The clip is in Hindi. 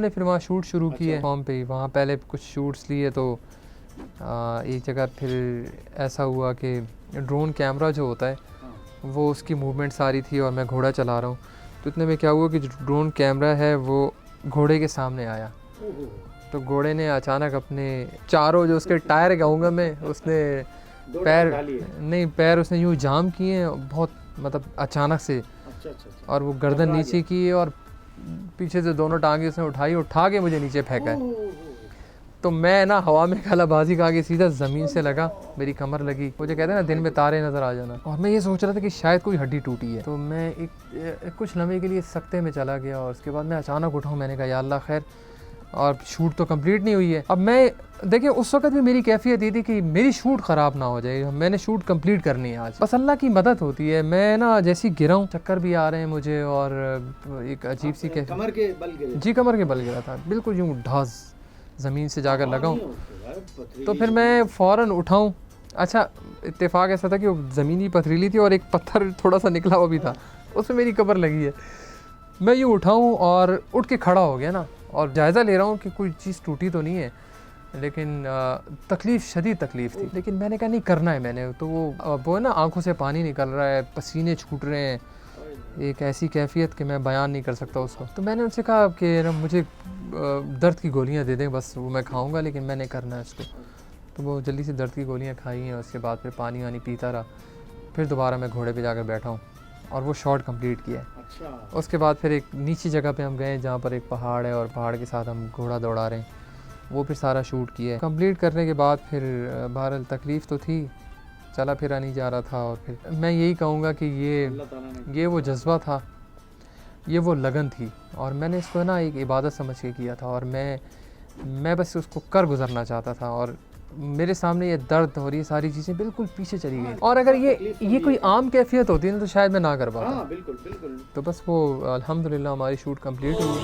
मैंने फिर वहाँ शूट शुरू किए फॉर्म पे ही। वहाँ पहले कुछ शूट्स लिए तो एक जगह फिर ऐसा हुआ कि ड्रोन कैमरा जो होता है वो उसकी मूवमेंट सारी थी और मैं घोड़ा चला रहा हूँ, तो इतने में क्या हुआ कि जो ड्रोन कैमरा है वो घोड़े के सामने आया। तो घोड़े ने अचानक अपने चारों जो उसके टायर कहूँगा मैं, उसने पैर उसने यूँ जाम किए बहुत, मतलब अचानक से। और वो गर्दन नीचे की और पीछे से दोनों टांगे उसने उठा के मुझे नीचे फेंका है। तो मैं ना हवा में कलाबाजी खा के सीधा ज़मीन से लगा, मेरी कमर लगी। मुझे कहते हैं ना दिन में तारे नज़र आ जाना। और मैं ये सोच रहा था कि शायद कोई हड्डी टूटी है। तो मैं एक कुछ लम्हे के लिए सकते में चला गया और उसके बाद मैं अचानक उठा हूँ। मैंने कहा या अल्लाह खैर, और शूट तो कंप्लीट नहीं हुई है। अब मैं देखिए उस वक्त भी मेरी कैफियत ये थी कि मेरी शूट ख़राब ना हो जाए, मैंने शूट कंप्लीट करनी है आज। बस अल्लाह की मदद होती है। मैं ना जैसी गिरा हूँ, चक्कर भी आ रहे हैं मुझे और एक अजीब सी कमर के बल गिरे? जी कमर के बल गिरा था, बिल्कुल यूँ ढास ज़मीन से जाकर लगाऊँ। तो फिर मैं फ़ौरन उठाऊँ। अच्छा इत्तेफाक ऐसा था कि वो ज़मीन ही पथरीली थी और एक पत्थर थोड़ा सा निकला हुआ भी था, उसमें मेरी कमर लगी है। मैं यूँ उठाऊँ और उठ के खड़ा हो गया ना, और जायज़ा ले रहा हूँ कि कोई चीज़ टूटी तो नहीं है, लेकिन तकलीफ़, शदीद तकलीफ़ थी। लेकिन मैंने कहा नहीं करना है मैंने। तो वो है ना, आंखों से पानी निकल रहा है, पसीने छूट रहे हैं, एक ऐसी कैफियत कि मैं बयान नहीं कर सकता उसको। तो मैंने उनसे कहा कि ना मुझे दर्द की गोलियां दे दें, बस वो मैं खाऊंगा, लेकिन मैंने करना है इसको। तो वो जल्दी से दर्द की गोलियां खाई हैं। उसके बाद फिर पानी वानी पीता रहा। फिर दोबारा मैं घोड़े पे जाकर बैठा हूँ और वो शॉट कंप्लीट किया है। अच्छा। उसके बाद फिर एक नीची जगह पे हम गए जहाँ पर एक पहाड़ है और पहाड़ के साथ हम घोड़ा दौड़ा रहे हैं, वो फिर सारा शूट किया है। कंप्लीट करने के बाद फिर बहरहाल तकलीफ़ तो थी, चला फिरा नहीं जा रहा था। और फिर मैं यही कहूँगा कि ये वो जज्बा था, ये वो लगन थी, और मैंने इसको ना एक इबादत समझ के किया था। और मैं बस उसको कर गुजरना चाहता था। और मेरे सामने ये दर्द और ये सारी चीज़ें बिल्कुल पीछे चली गई। और अगर ये कोई आम कैफियत होती ना तो शायद मैं ना कर पाता। बिल्कुल बिल्कुल। तो बस वो अल्हम्दुलिल्लाह हमारी शूट कंप्लीट हुई।